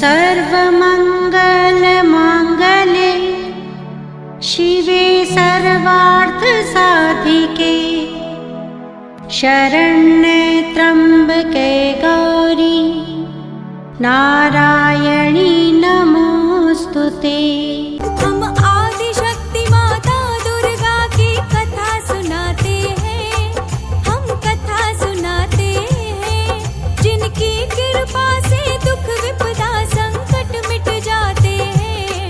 सर्वमङ्गलमाङ्गल्ये शिवे सर्वार्थसाधिके शरण्ये त्र्यम्बके गौरी नारायणी नमोस्तुते। हम आदिशक्ति माता दुर्गा की कथा सुनाते हैं, हम कथा सुनाते हैं। जिनकी कृपा से दुख विपदा संकट मिट जाते हैं।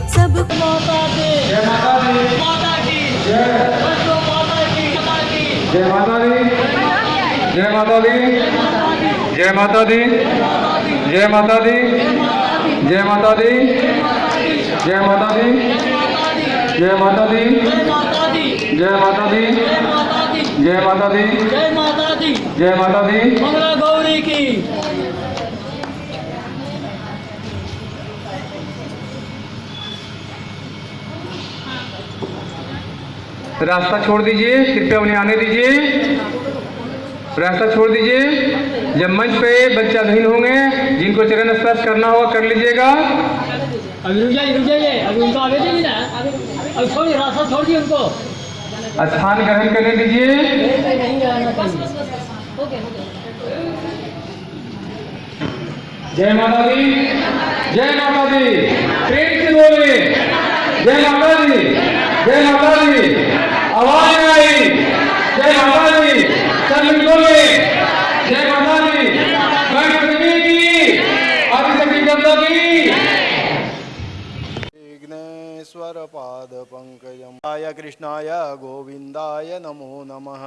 सब माता दी जय, माता की जय, माता की जय माता दी, जय माता दी, जय माता दी, जय माता दी, जय माता दी, जय माता दी, जय माता दी, जय माता दी, जय माता दी, जय माता दी, जय माता दी। मंगला गौरी की। रास्ता छोड़ दीजिए, कृपया उन्हें आने दीजिए। रास्ता छोड़ दीजिए। जब मंच पे बच्चाधीन होंगे, जिनको चरण स्पर्श करना होगा कर लीजिएगा। अभी रुक जाइए, अभी उनको आगे दीजिए ना, अभी छोड़िए, रास्ता छोड़िए उनको। स्थान ग्रहण करने दीजिए। जय माता दी, जय माता दी, प्रेम से बोले जय माता दी, जय माता दी। आवाज आई जय माता दी, सब मिल बोले जय माता दी। गणपति की आदिशक्ति जगदम्बा की। विघ्नेश्वर पाद पंकजम कृष्णाय गोविंदाय नमो नमः।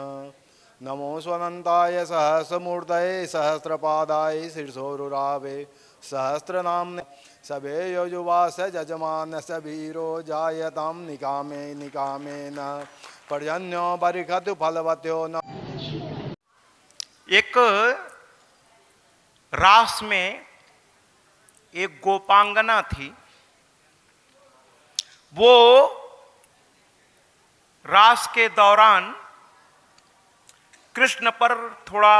नमो स्वनंताय सहस्रमूर्तये सहस्रपादाय शीर्षोरुरावे सहस्रनाम्ने सबे यजुवास जजमान सबीरो जायतां निकामे निकामेन पर्जन्यो बरिखतु फलवत्यो न। एक रास में एक गोपांगना थी। वो रास के दौरान कृष्ण पर थोड़ा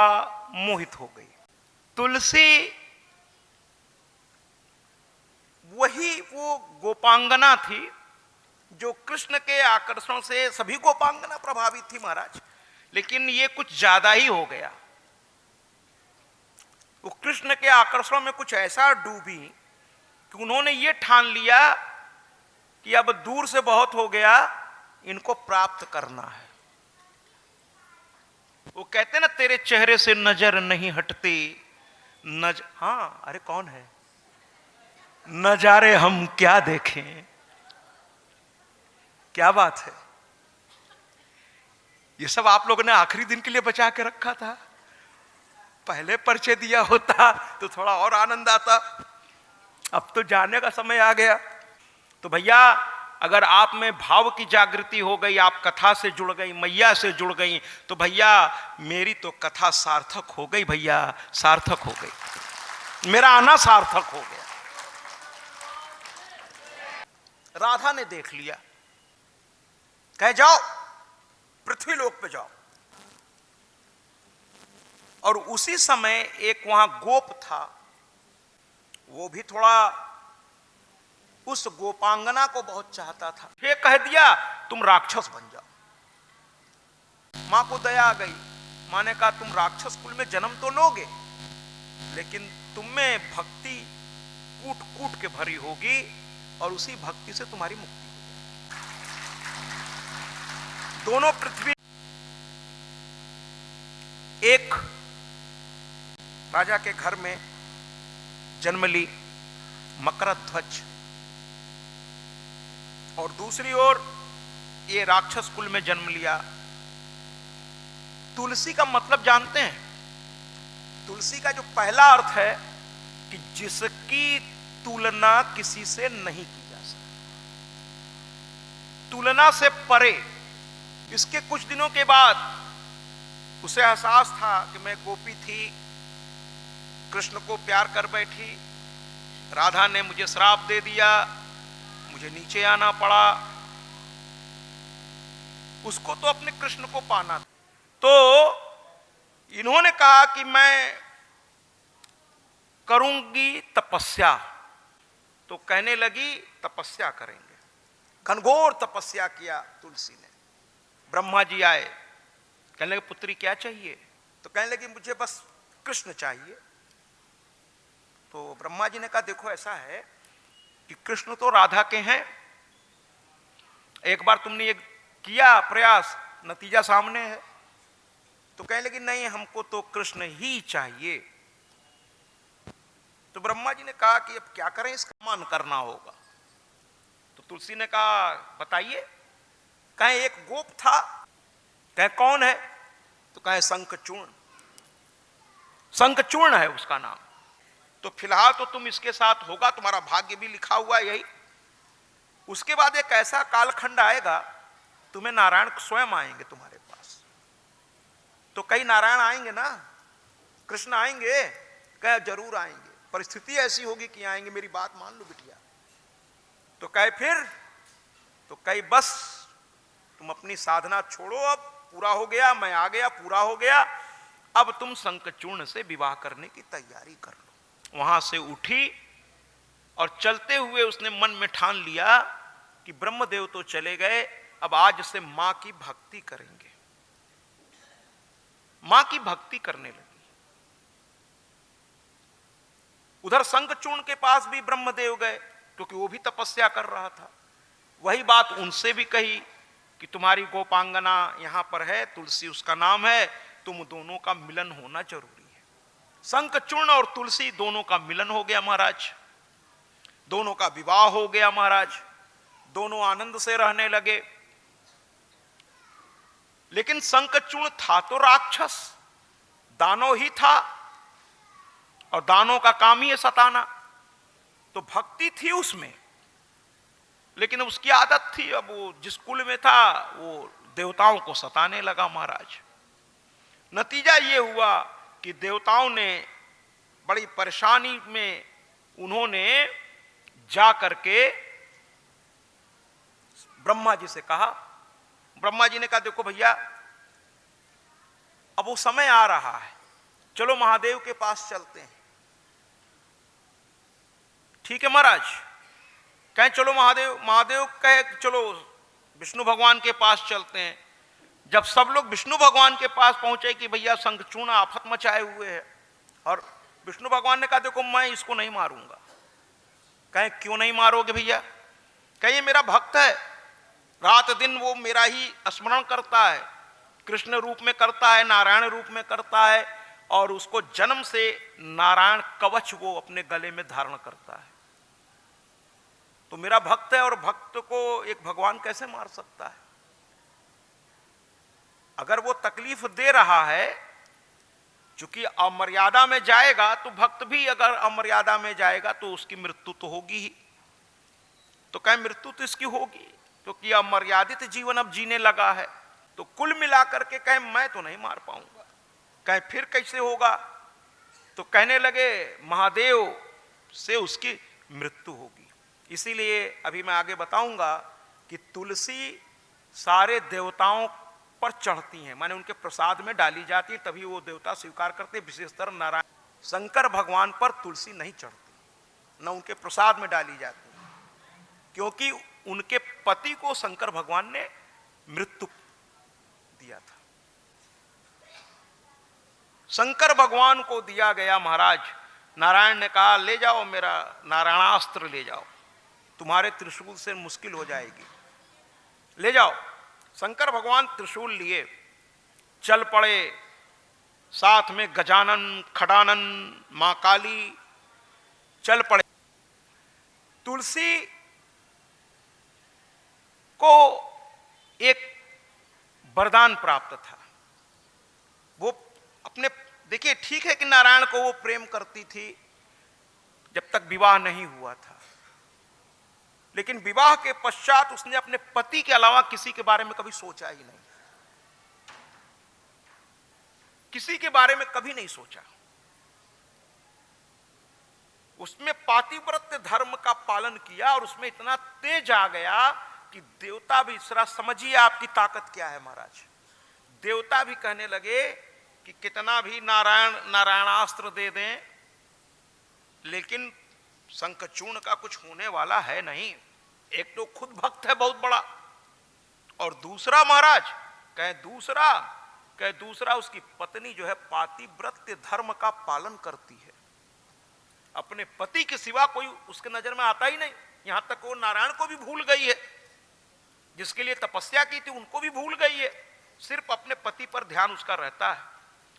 मोहित हो गई। तुलसी वही वो गोपांगना थी जो कृष्ण के आकर्षण से, सभी गोपांगना प्रभावित थी महाराज, लेकिन ये कुछ ज्यादा ही हो गया। वो कृष्ण के आकर्षण में कुछ ऐसा डूबी कि उन्होंने ये ठान लिया कि अब दूर से बहुत हो गया, इनको प्राप्त करना है। वो कहते ना, तेरे चेहरे से नजर नहीं हटती हाँ, अरे कौन है? नजारे हम क्या देखें। क्या बात है। ये सब आप लोगों ने आखिरी दिन के लिए बचा के रखा था। पहले परिचय दिया होता तो थोड़ा और आनंद आता। अब तो जाने का समय आ गया। तो भैया, अगर आप में भाव की जागृति हो गई, आप कथा से जुड़ गई, मैया से जुड़ गई, तो भैया मेरी तो कथा सार्थक हो गई। भैया सार्थक हो गई, मेरा आना सार्थक हो गया। राधा ने देख लिया, कहे जाओ पृथ्वी लोक पे जाओ। और उसी समय एक वहां गोप था, वो भी थोड़ा उस गोपांगना को बहुत चाहता था। ये कह दिया तुम राक्षस बन जाओ। मां को दया आ गई। मां ने कहा तुम राक्षस कुल में जन्म तो लोगे, लेकिन तुम में भक्ति कूट कूट के भरी होगी और उसी भक्ति से तुम्हारी मुक्ति होगी। दोनों पृथ्वी, एक राजा के घर में जन्म ली मकरध्वज, और दूसरी ओर ये राक्षस कुल में जन्म लिया। तुलसी का मतलब जानते हैं? तुलसी का जो पहला अर्थ है कि जिसकी तुलना किसी से नहीं की जा सकती, तुलना से परे। इसके कुछ दिनों के बाद उसे एहसास था कि मैं गोपी थी, कृष्ण को प्यार कर बैठी, राधा ने मुझे श्राप दे दिया, मुझे नीचे आना पड़ा। उसको तो अपने कृष्ण को पाना था। तो इन्होंने कहा कि मैं करूंगी तपस्या। तो कहने लगी तपस्या करेंगे। घनघोर तपस्या किया तुलसी ने। ब्रह्मा जी आए, कहने लगे पुत्री क्या चाहिए? तो कहने लगी मुझे बस कृष्ण चाहिए। तो ब्रह्मा जी ने कहा देखो ऐसा है कि कृष्ण तो राधा के हैं, एक बार तुमने ये किया प्रयास, नतीजा सामने है। तो कहने लगी नहीं हमको तो कृष्ण ही चाहिए। तो ब्रह्मा जी ने कहा कि अब क्या करें, इसका मान करना होगा। तो तुलसी ने कहा बताइए। कहे एक गोप था। कहे कौन है? तो कहे शंखचूर्ण। शंखचूर्ण है उसका नाम। तो फिलहाल तो तुम इसके साथ होगा, तुम्हारा भाग्य भी लिखा हुआ है यही। उसके बाद एक ऐसा कालखंड आएगा, तुम्हें नारायण स्वयं आएंगे तुम्हारे पास। तो कई नारायण आएंगे ना, कृष्ण आएंगे? कहे जरूर आएंगे, परिस्थिति ऐसी होगी कि आएंगे, मेरी बात मान लो बिटिया। तो कहे फिर? तो कहे बस तुम अपनी साधना छोड़ो, अब पूरा हो गया, मैं आ गया, पूरा हो गया, अब तुम शंखचूर्ण से विवाह करने की तैयारी कर लो। वहां से उठी और चलते हुए उसने मन में ठान लिया कि ब्रह्मदेव तो चले गए, अब आज से मां की भक्ति करेंगे। मां की भक्ति करने लगी। उधर शंखचूर्ण के पास भी ब्रह्मदेव गए, क्योंकि वो भी तपस्या कर रहा था। वही बात उनसे भी कही कि तुम्हारी गोपांगना यहां पर है, तुलसी उसका नाम है, तुम दोनों का मिलन होना जरूरी है। शंखचूर्ण और तुलसी दोनों का मिलन हो गया महाराज, दोनों का विवाह हो गया महाराज, दोनों आनंद से रहने लगे। लेकिन शंखचूर्ण था तो राक्षस, दानव ही था, और दानों का काम ही है सताना। तो भक्ति थी उसमें, लेकिन उसकी आदत थी, अब वो जिस कुल में था वो देवताओं को सताने लगा महाराज। नतीजा ये हुआ कि देवताओं ने बड़ी परेशानी में उन्होंने जा करके ब्रह्मा जी से कहा। ब्रह्मा जी ने कहा देखो भैया अब वो समय आ रहा है, चलो महादेव के पास चलते हैं। ठीक है महाराज। कहें चलो महादेव, महादेव कहे चलो विष्णु भगवान के पास चलते हैं। जब सब लोग विष्णु भगवान के पास पहुंचे कि भैया शंखचूर्ण आफत मचाए हुए है, और विष्णु भगवान ने कहा देखो मैं इसको नहीं मारूंगा। कहें क्यों नहीं मारोगे भैया? कहे ये मेरा भक्त है, रात दिन वो मेरा ही स्मरण करता है, कृष्ण रूप में करता है, नारायण रूप में करता है, और उसको जन्म से नारायण कवच वो अपने गले में धारण करता है। तो मेरा भक्त है, और भक्त को एक भगवान कैसे मार सकता है? अगर वो तकलीफ दे रहा है, चूंकि अमर्यादा में जाएगा, तो भक्त भी अगर अमर्यादा में जाएगा तो उसकी मृत्यु तो होगी ही। तो कहे मृत्यु तो इसकी होगी, क्योंकि अमर्यादित जीवन अब जीने लगा है। तो कुल मिलाकर के कहे मैं तो नहीं मार पाऊंगा। कहे फिर कैसे होगा? तो कहने लगे महादेव से उसकी मृत्यु होगी। इसीलिए अभी मैं आगे बताऊंगा कि तुलसी सारे देवताओं पर चढ़ती हैं, माने उनके प्रसाद में डाली जाती है, तभी वो देवता स्वीकार करते। विशेषतर नारायण शंकर भगवान पर तुलसी नहीं चढ़ती, न उनके प्रसाद में डाली जाती, क्योंकि उनके पति को शंकर भगवान ने मृत्यु दिया था। शंकर भगवान को दिया गया महाराज। नारायण ने कहा ले जाओ मेरा नारायणास्त्र ले जाओ, तुम्हारे त्रिशूल से मुश्किल हो जाएगी, ले जाओ। शंकर भगवान त्रिशूल लिए चल पड़े, साथ में गजानन, खडानन, मां काली चल पड़े। तुलसी को एक वरदान प्राप्त था। वो अपने, देखिए ठीक है कि नारायण को वो प्रेम करती थी जब तक विवाह नहीं हुआ था, लेकिन विवाह के पश्चात उसने अपने पति के अलावा किसी के बारे में कभी सोचा ही नहीं, किसी के बारे में कभी नहीं सोचा। उसमें पातिव्रत्य धर्म का पालन किया, और उसमें इतना तेज आ गया कि देवता भी, जरा समझिए आपकी ताकत क्या है महाराज। देवता भी कहने लगे कि कितना भी नारायणास्त्र दे दें, लेकिन शंखचूर्ण का कुछ होने वाला है नहीं। एक तो खुद भक्त है बहुत बड़ा, और दूसरा महाराज कहे दूसरा उसकी पत्नी जो है पातिव्रत्य धर्म का पालन करती है। अपने पति के सिवा कोई उसके नजर में आता ही नहीं। यहां तक वो नारायण को भी भूल गई है, जिसके लिए तपस्या की थी उनको भी भूल गई है। सिर्फ अपने पति पर ध्यान उसका रहता है।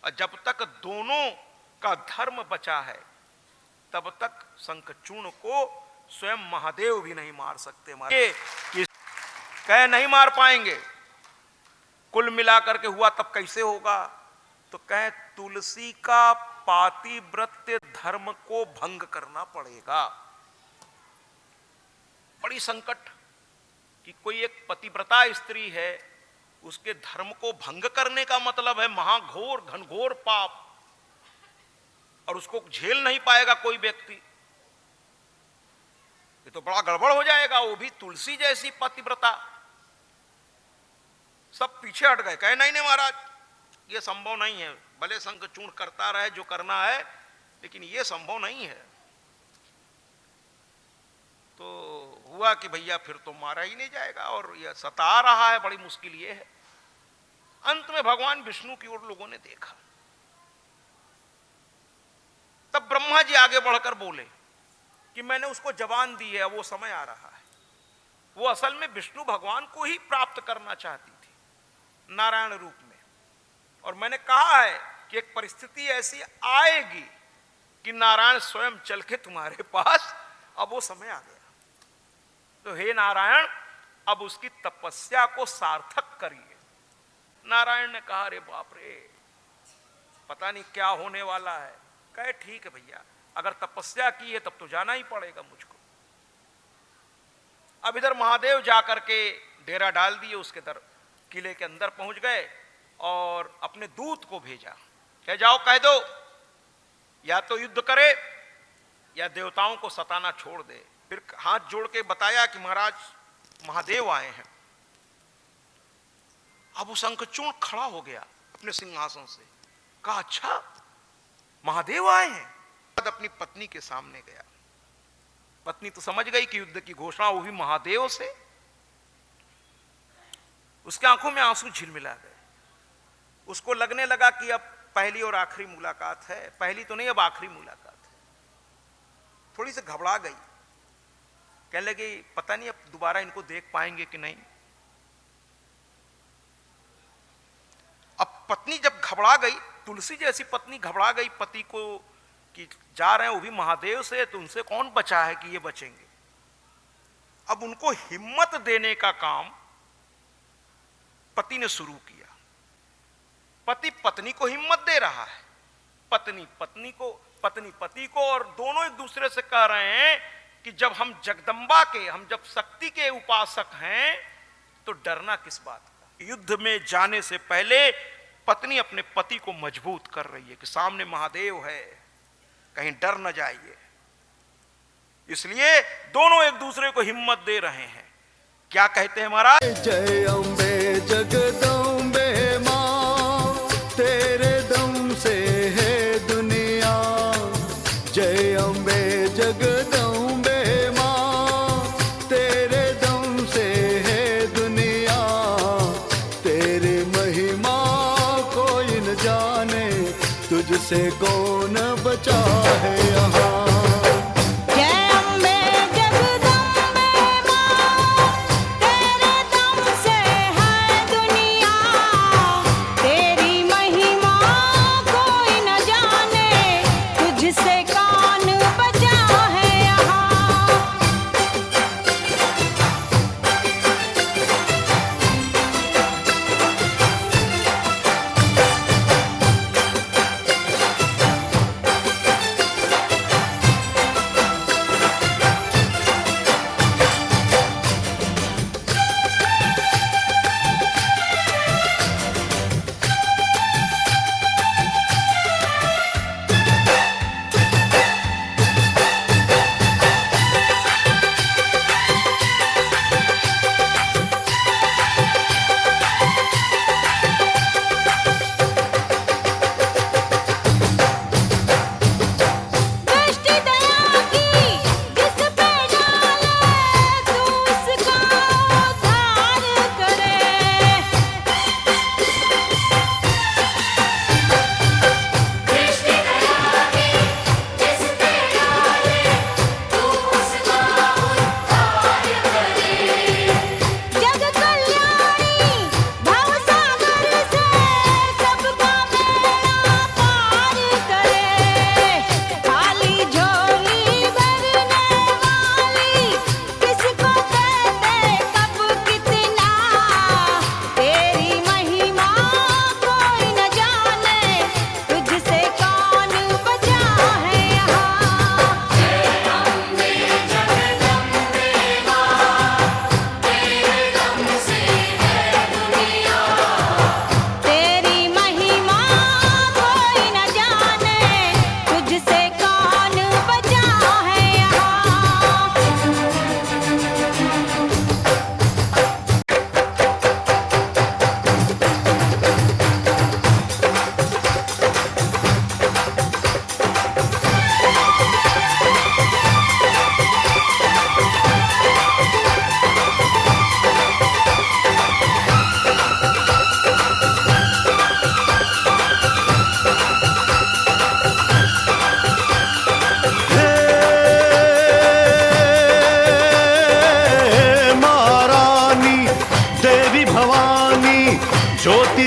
और जब तक दोनों का धर्म बचा है तब तक शंखचूर्ण को स्वयं महादेव भी नहीं मार सकते। कहे नहीं मार पाएंगे। कुल मिलाकर के हुआ तब कैसे होगा? तो कहे तुलसी का पातिव्रत्य धर्म को भंग करना पड़ेगा। बड़ी संकट कि कोई एक पतिव्रता स्त्री है, उसके धर्म को भंग करने का मतलब है महाघोर घनघोर पाप, और उसको झेल नहीं पाएगा कोई व्यक्ति। ये तो बड़ा गड़बड़ हो जाएगा। वो भी तुलसी जैसी पतिव्रता। सब पीछे हट गए, कहे नहीं नहीं महाराज ये संभव नहीं है। भले शंखचूर्ण करता रहे जो करना है, लेकिन ये संभव नहीं है। तो हुआ कि भैया फिर तो मारा ही नहीं जाएगा, और यह सता रहा है। बड़ी मुश्किल ये है। अंत में भगवान विष्णु की ओर लोगों ने देखा। तब ब्रह्मा जी आगे बढ़कर बोले कि मैंने उसको जबान दी है, वो समय आ रहा है। वो असल में विष्णु भगवान को ही प्राप्त करना चाहती थी नारायण रूप में। और मैंने कहा है कि एक परिस्थिति ऐसी आएगी कि नारायण स्वयं चल के तुम्हारे पास, अब वो समय आ गया। तो हे नारायण, अब उसकी तपस्या को सार्थक करिए। नारायण ने कहा अरे बाप रे, पता नहीं क्या होने वाला है। कहे ठीक है भैया, अगर तपस्या की है तब तो जाना ही पड़ेगा मुझको। अब इधर महादेव जाकर के डेरा डाल दिए, उसके दर किले के अंदर पहुंच गए और अपने दूत को भेजा, कह जाओ कह दो या तो युद्ध करे या देवताओं को सताना छोड़ दे। फिर हाथ जोड़ के बताया कि महाराज महादेव आए हैं। अब वो शंखचूर्ण खड़ा हो गया अपने सिंहासन से, कहा अच्छा महादेव आए हैं। अपनी पत्नी के सामने गया। पत्नी तो समझ गई कि युद्ध की घोषणा हुई महादेव से। उसकी आंखों में आंसू झिलमिला गए। उसको लगने लगा कि अब पहली और आखिरी मुलाकात है। पहली तो नहीं, अब आखिरी मुलाकात है। थोड़ी सी घबरा गई, कहने लगी पता नहीं अब दोबारा इनको देख पाएंगे कि नहीं। अब पत्नी जब घबरा गई, तुलसी जैसी पत्नी घबरा गई पति को कि जा रहे हैं वो भी महादेव से, तो उनसे कौन बचा है कि ये बचेंगे। अब उनको हिम्मत देने का काम पति ने शुरू किया। पति पत्नी को हिम्मत दे रहा है, पत्नी पति को, और दोनों एक दूसरे से कह रहे हैं कि जब हम जगदम्बा के, हम जब शक्ति के उपासक हैं तो डरना किस बात का। युद्ध में जाने से पहले पत्नी अपने पति को मजबूत कर रही है कि सामने महादेव है, कहीं डर न जाइए। इसलिए दोनों एक दूसरे को हिम्मत दे रहे हैं। क्या कहते हैं महाराज? जय अम्बे जगदम्बे मां, तेरे दम से है दुनिया। जय अम्बे जगदम्बे मां, तेरे दम से है दुनिया। तेरी महिमा कोई न जाने, तुझसे कौन बचा है यहाँ। तेरे दम से है दुनिया।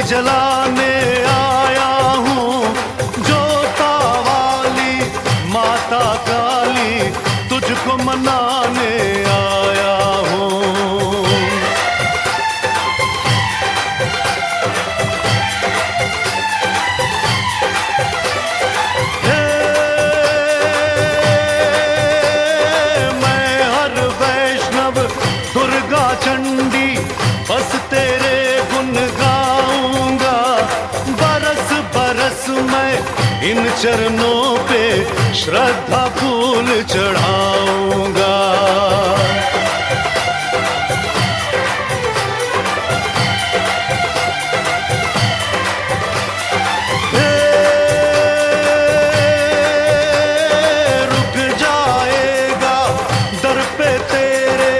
जलाने आया हूँ, जोता वाली माता काली तुझको मनाने आया हूँ। मैं हर वैष्णव दुर्गा चंडी बस तेरे गुण गाऊंगा, बरस बरस मैं इन चरणों पे श्रद्धा फूल चढ़ाऊंगा। रुक जाएगा दर पे तेरे,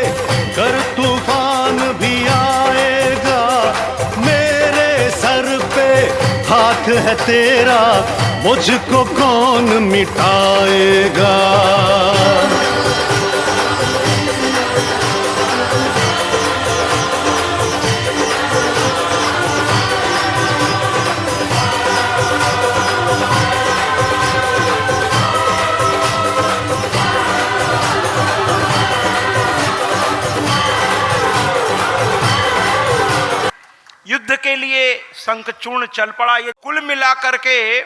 कर तूफान भी आएगा, मेरे सर पे हाथ है तेरा, मुझको कौन मिटाएगा। युद्ध के लिए शंखचूर्ण चल पड़ा। ये कुल मिलाकर के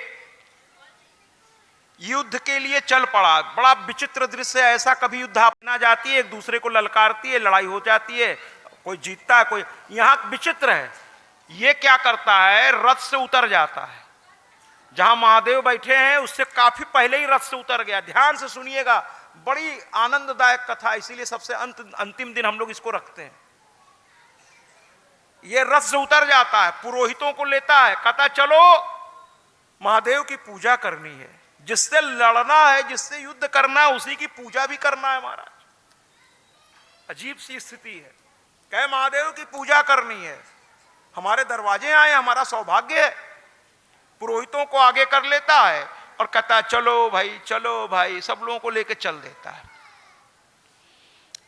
युद्ध के लिए चल पड़ा। बड़ा विचित्र दृश्य है, ऐसा कभी युद्ध अपना जाती है, एक दूसरे को ललकारती है, लड़ाई हो जाती है, कोई जीतता है, कोई। यहां विचित्र है, ये क्या करता है, रथ से उतर जाता है। जहां महादेव बैठे हैं उससे काफी पहले ही रथ से उतर गया। ध्यान से सुनिएगा, बड़ी आनंददायक कथा, इसीलिए सबसे अंतिम दिन हम लोग इसको रखते हैं। ये रथ से उतर जाता है, पुरोहितों को लेता है, कहता चलो महादेव की पूजा करनी है, जिससे लड़ना है, जिससे युद्ध करना है, उसी की पूजा भी करना है महाराज। अजीब सी स्थिति है, कहे महादेव की पूजा करनी है, हमारे दरवाजे आए, हमारा सौभाग्य है। पुरोहितों को आगे कर लेता है और कहता है चलो भाई, सब लोगों को लेकर चल देता है।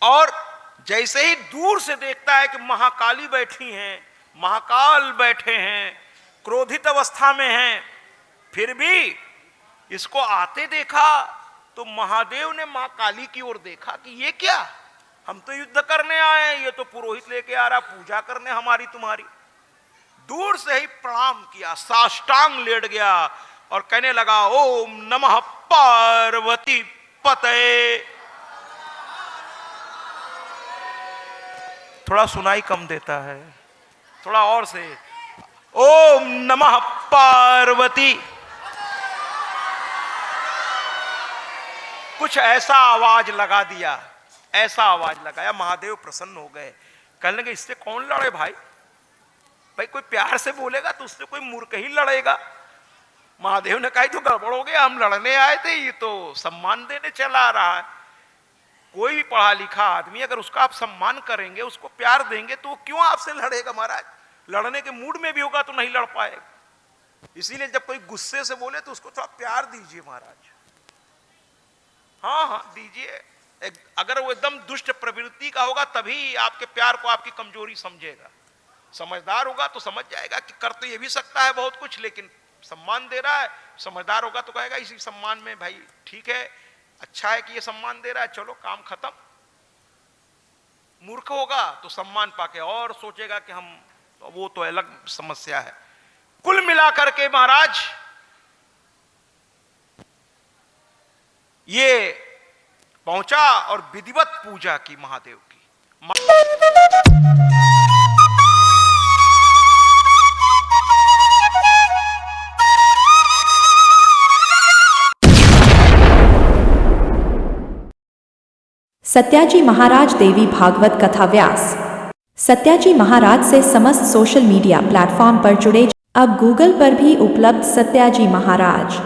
और जैसे ही दूर से देखता है कि महाकाली बैठी हैं, महाकाल बैठे हैं, क्रोधित अवस्था में हैं, फिर भी इसको आते देखा तो महादेव ने मां काली की ओर देखा कि ये क्या, हम तो युद्ध करने आए हैं, ये तो पुरोहित लेके आ रहा पूजा करने हमारी तुम्हारी। दूर से ही प्रणाम किया, साष्टांग लेट गया और कहने लगा ओम नमः पार्वती पतये। थोड़ा सुनाई कम देता है, थोड़ा और से, ओम नमः पार्वती। कुछ ऐसा आवाज लगा दिया, ऐसा आवाज लगाया, महादेव प्रसन्न हो गए। कहने लगे इससे कौन लड़े भाई, कोई प्यार से बोलेगा तो उससे कोई मूर्ख ही लड़ेगा। महादेव ने कहा तो गड़बड़ हो गया, हम लड़ने आए थे, ये तो सम्मान देने चला रहा है। कोई भी पढ़ा लिखा आदमी अगर उसका आप सम्मान करेंगे, उसको प्यार देंगे, तो वो क्यों आपसे लड़ेगा महाराज। लड़ने के मूड में भी होगा तो नहीं लड़ पाएगा। इसीलिए जब कोई गुस्से से बोले तो उसको थोड़ा प्यार दीजिए महाराज। हाँ दीजिए। अगर वो एकदम दुष्ट प्रवृत्ति का होगा तभी आपके प्यार को आपकी कमजोरी समझेगा। समझदार होगा तो समझ जाएगा कि कर तो ये भी सकता है बहुत कुछ, लेकिन सम्मान दे रहा है। समझदार होगा तो कहेगा इसी सम्मान में भाई ठीक है, अच्छा है कि ये सम्मान दे रहा है, चलो काम खत्म। मूर्ख होगा तो सम्मान पाके और सोचेगा कि हम, वो तो अलग समस्या है। कुल मिलाकर के महाराज ये पहुंचा और विधिवत पूजा की महादेव की। सत्याजी महाराज देवी भागवत कथा व्यास। सत्याजी महाराज से समस्त सोशल मीडिया प्लेटफॉर्म पर जुड़े। अब गूगल पर भी उपलब्ध सत्याजी महाराज।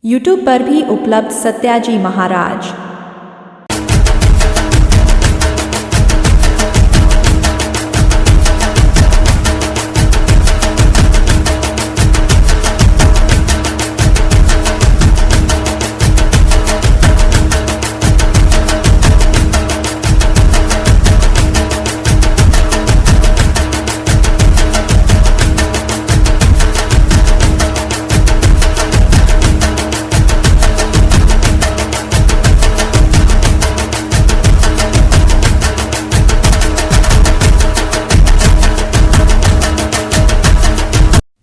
यूट्यूब पर भी उपलब्ध सत्याजी महाराज।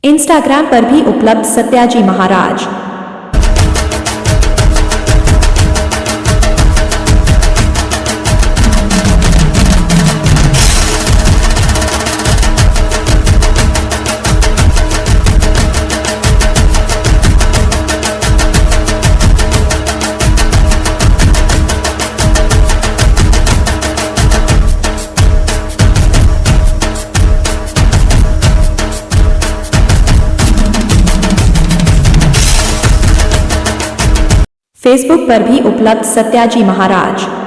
इंस्टाग्राम पर भी उपलब्ध सत्याजी महाराज। फेसबुक पर भी उपलब्ध सत्याजी महाराज।